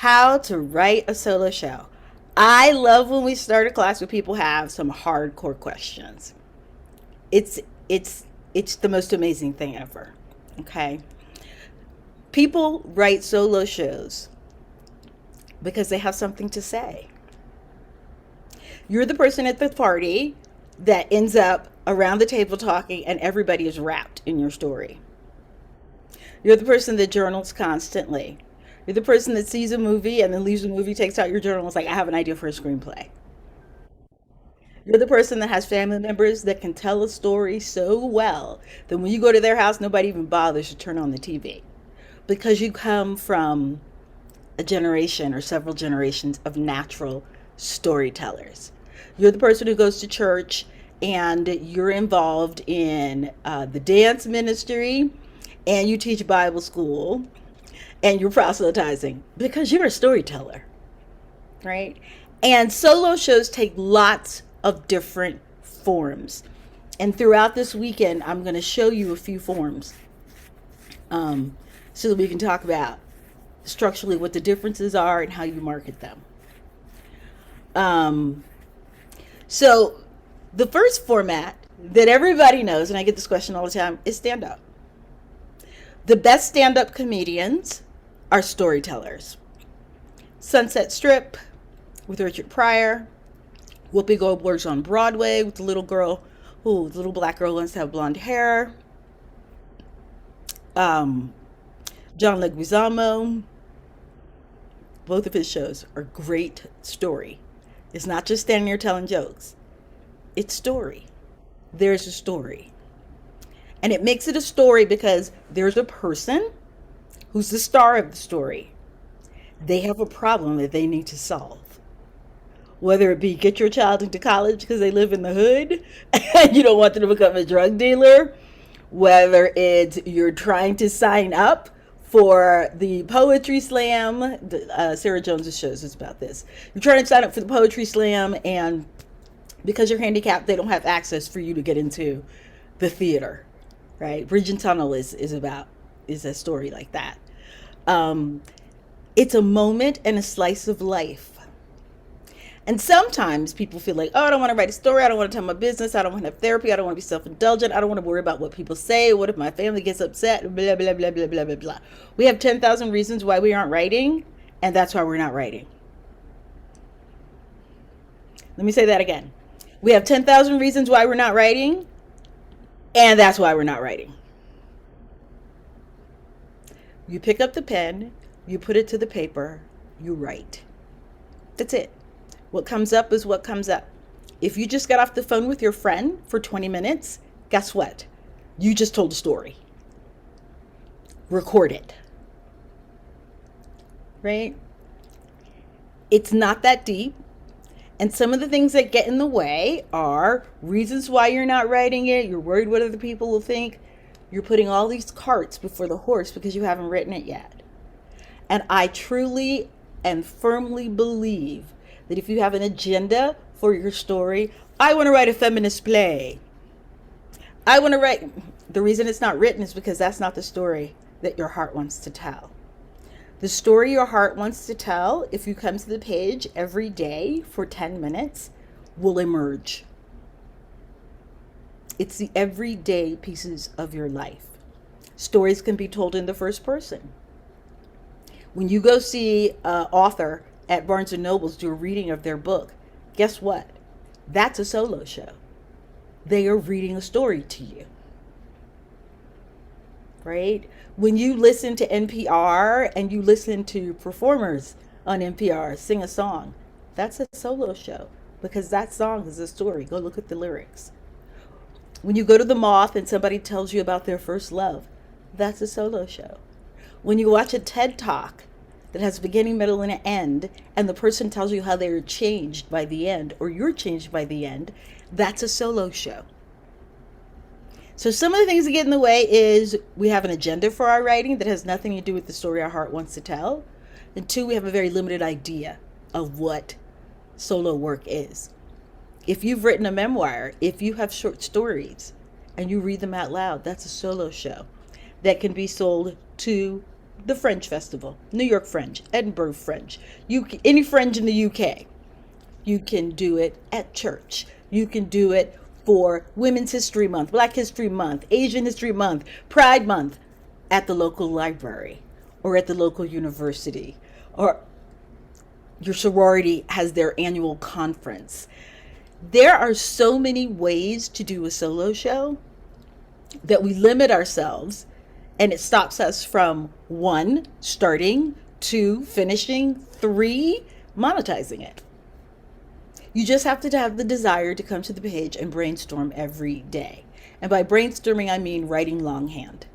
How to write a solo show. I love when we start a class where people have some hardcore questions. It's it's it's the most amazing thing ever. Okay? People write solo shows because they have something to say. You're the person at the party that ends up around the table talking and everybody is wrapped in your story. You're the person that journals constantly. You're the person that sees a movie and then leaves the movie, takes out your journal, and is like, I have an idea for a screenplay. You're the person that has family members that can tell a story so well that when you go to their house, nobody even bothers to turn on the TV because you come from a generation or several generations of natural storytellers. You're the person who goes to church and you're involved in the dance ministry and you teach Bible school and you're proselytizing because you're a storyteller, right? And solo shows take lots of different forms. And throughout this weekend, I'm going to show you a few forms so that we can talk about structurally what the differences are and how you market them. So the first format that everybody knows, and I get this question all the time, is stand-up. The best stand-up comedians are storytellers. Sunset Strip with Richard Pryor. Whoopi Goldberg's on Broadway with the little girl the little black girl wants to have blonde hair. John Leguizamo. Both of his shows are great story. It's not just standing there telling jokes. It's story. There's a story. And it makes it a story because there's a person who's the star of the story. They have a problem that they need to solve. Whether it be get your child into college because they live in the hood and you don't want them to become a drug dealer, whether it's you're trying to sign up for the poetry slam. Sarah Jones's shows is about this. You're trying to sign up for the poetry slam, and because you're handicapped, they don't have access for you to get into the theater, right? Bridge and Tunnel is a story like that. It's a moment and a slice of life. And sometimes people feel like, oh, I don't want to write a story. I don't want to tell my business. I don't want to have therapy. I don't want to be self-indulgent. I don't want to worry about what people say. What if my family gets upset? Blah, blah, blah, blah, blah, blah, blah. We have 10,000 reasons why we aren't writing, and that's why we're not writing. Let me say that again. We have 10,000 reasons why we're not writing, and that's why we're not writing. You pick up the pen, you put it to the paper, you write. That's it. What comes up is what comes up. If you just got off the phone with your friend for 20 minutes, guess what? You just told a story. Record it. Right? It's not that deep. And some of the things that get in the way are reasons why you're not writing it. You're worried what other people will think. You're putting all these carts before the horse because you haven't written it yet. And I truly and firmly believe that if you have an agenda for your story, I want to write a feminist play. I want to write, the reason it's not written is because that's not the story that your heart wants to tell. The story your heart wants to tell, if you come to the page every day for 10 minutes, will emerge. It's the everyday pieces of your life. Stories can be told in the first person. When you go see an author at Barnes & Noble's do a reading of their book, guess what? That's a solo show. They are reading a story to you. Right? When you listen to NPR and you listen to performers on NPR sing a song, that's a solo show because that song is a story. Go look at the lyrics. When you go to the Moth and somebody tells you about their first love, that's a solo show. When you watch a TED Talk that has a beginning, middle, and an end, and the person tells you how they're changed by the end, or you're changed by the end, that's a solo show. So some of the things that get in the way is we have an agenda for our writing that has nothing to do with the story our heart wants to tell. And two, we have a very limited idea of what solo work is. If you've written a memoir, if you have short stories and you read them out loud, that's a solo show that can be sold to the Fringe Festival, New York Fringe, Edinburgh Fringe, any Fringe in the UK. You can do it at church. You can do it for Women's History Month, Black History Month, Asian History Month, Pride Month, at the local library or at the local university, or your sorority has their annual conference. There are so many ways to do a solo show that we limit ourselves, and it stops us from 1, starting, 2, finishing, 3, monetizing it. You just have to have the desire to come to the page and brainstorm every day. And by brainstorming, I mean writing longhand.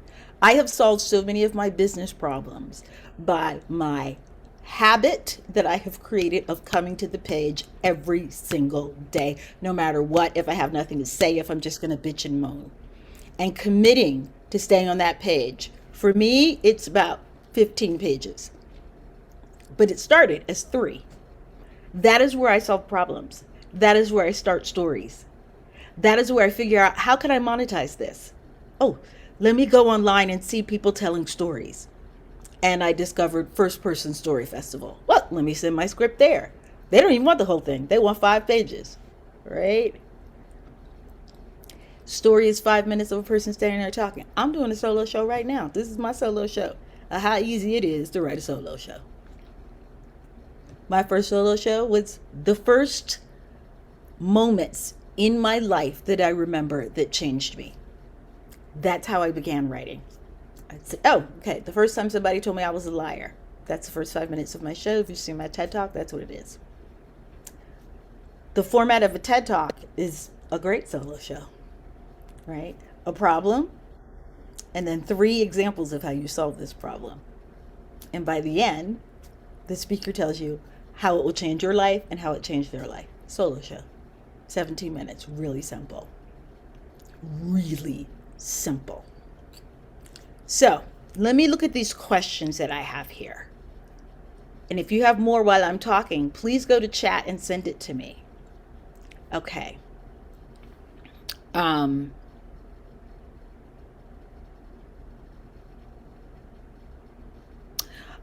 I have solved so many of my business problems by my habit that I have created of coming to the page every single day, no matter what, if I have nothing to say, if I'm just going to bitch and moan, and committing to staying on that page. For me, it's about 15 pages, but it started as 3. That is where I solve problems. That is where I start stories. That is where I figure out, how can I monetize this? Oh, let me go online and see people telling stories. And I discovered First Person Story Festival. Well, let me send my script there. They don't even want the whole thing. They want 5 pages, right? Story is 5 minutes of a person standing there talking. I'm doing a solo show right now. This is my solo show. How easy it is to write a solo show. My first solo show was the first moments in my life that I remember that changed me. That's how I began writing. I'd say, oh, okay, the first time somebody told me I was a liar. That's the first 5 minutes of my show. If you've seen my TED Talk, that's what it is. The format of a TED Talk is a great solo show, right? A problem, and then 3 examples of how you solve this problem. And by the end, the speaker tells you how it will change your life and how it changed their life. Solo show. 17 minutes. Really simple. Really simple. So let me look at these questions that I have here. And if you have more while I'm talking, please go to chat and send it to me. Okay.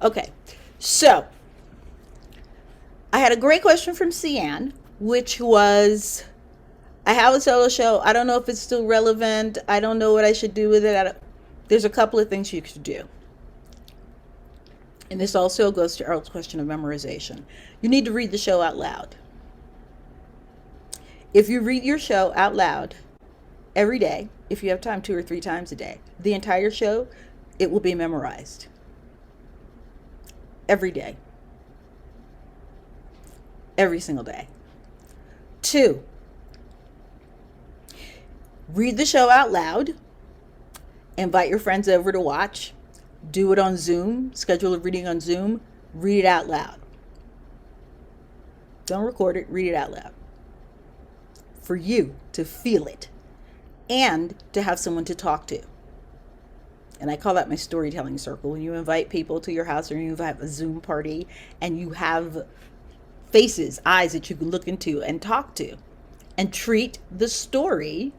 Okay. So I had a great question from Cian, which was, I have a solo show. I don't know if it's still relevant. I don't know what I should do with it. There's a couple of things you could do. And this also goes to Earl's question of memorization. You need to read the show out loud. If you read your show out loud every day, if you have time, 2 or 3 times a day, the entire show, it will be memorized. Every day. Every single day. 2, read the show out loud. Invite your friends over to watch. Do it on Zoom. Schedule a reading on Zoom. Read it out loud. Don't record it. Read it out loud. For you to feel it and to have someone to talk to. And I call that my storytelling circle. When you invite people to your house or you have a Zoom party and you have faces, eyes that you can look into and talk to, and treat the story,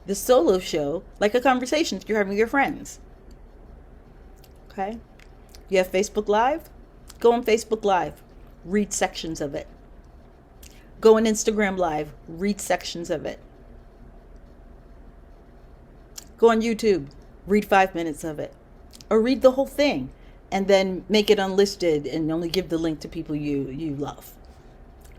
the solo show, like a conversation that you're having with your friends. Okay? You have Facebook Live? Go on Facebook Live. Read sections of it. Go on Instagram Live. Read sections of it. Go on YouTube. Read 5 minutes of it. Or read the whole thing and then make it unlisted and only give the link to people you love.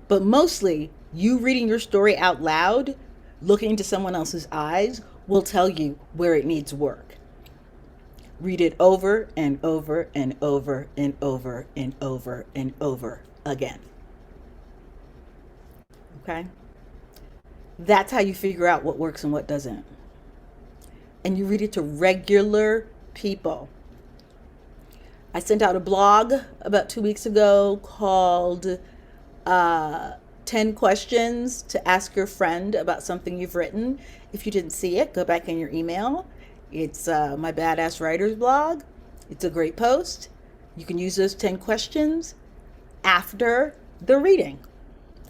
But mostly, you reading your story out loud, looking into someone else's eyes, will tell you where it needs work. Read it over and over and over and over and over and over again. Okay? That's how you figure out what works and what doesn't. And you read it to regular people. I sent out a blog about 2 weeks ago called 10 questions to ask your friend about something you've written. If you didn't see it, go back in your email. It's my Badass Writers blog. It's a great post. You can use those 10 questions after the reading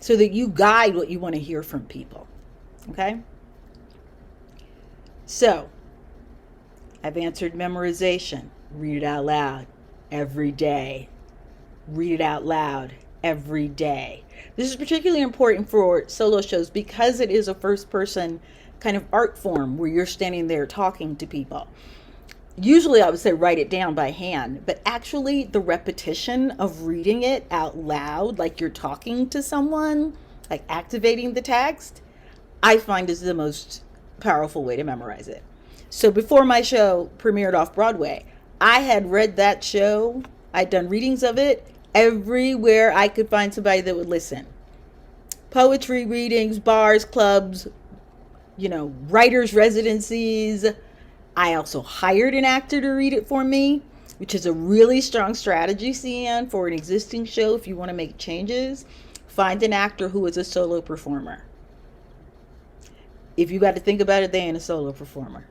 so that you guide what you want to hear from people. Okay? So, I've answered memorization. Read it out loud. every day. Read it out loud every day. This is particularly important for solo shows because it is a first person kind of art form where you're standing there talking to people. Usually I would say write it down by hand, but actually the repetition of reading it out loud, like you're talking to someone, like activating the text, I find is the most powerful way to memorize it. So before my show premiered off Broadway, I had read that show. I'd done readings of it everywhere I could find somebody that would listen. Poetry readings, bars, clubs, writers' residencies. I also hired an actor to read it for me, which is a really strong strategy, CN, for an existing show. If you want to make changes, find an actor who is a solo performer. If you got to think about it, they ain't a solo performer.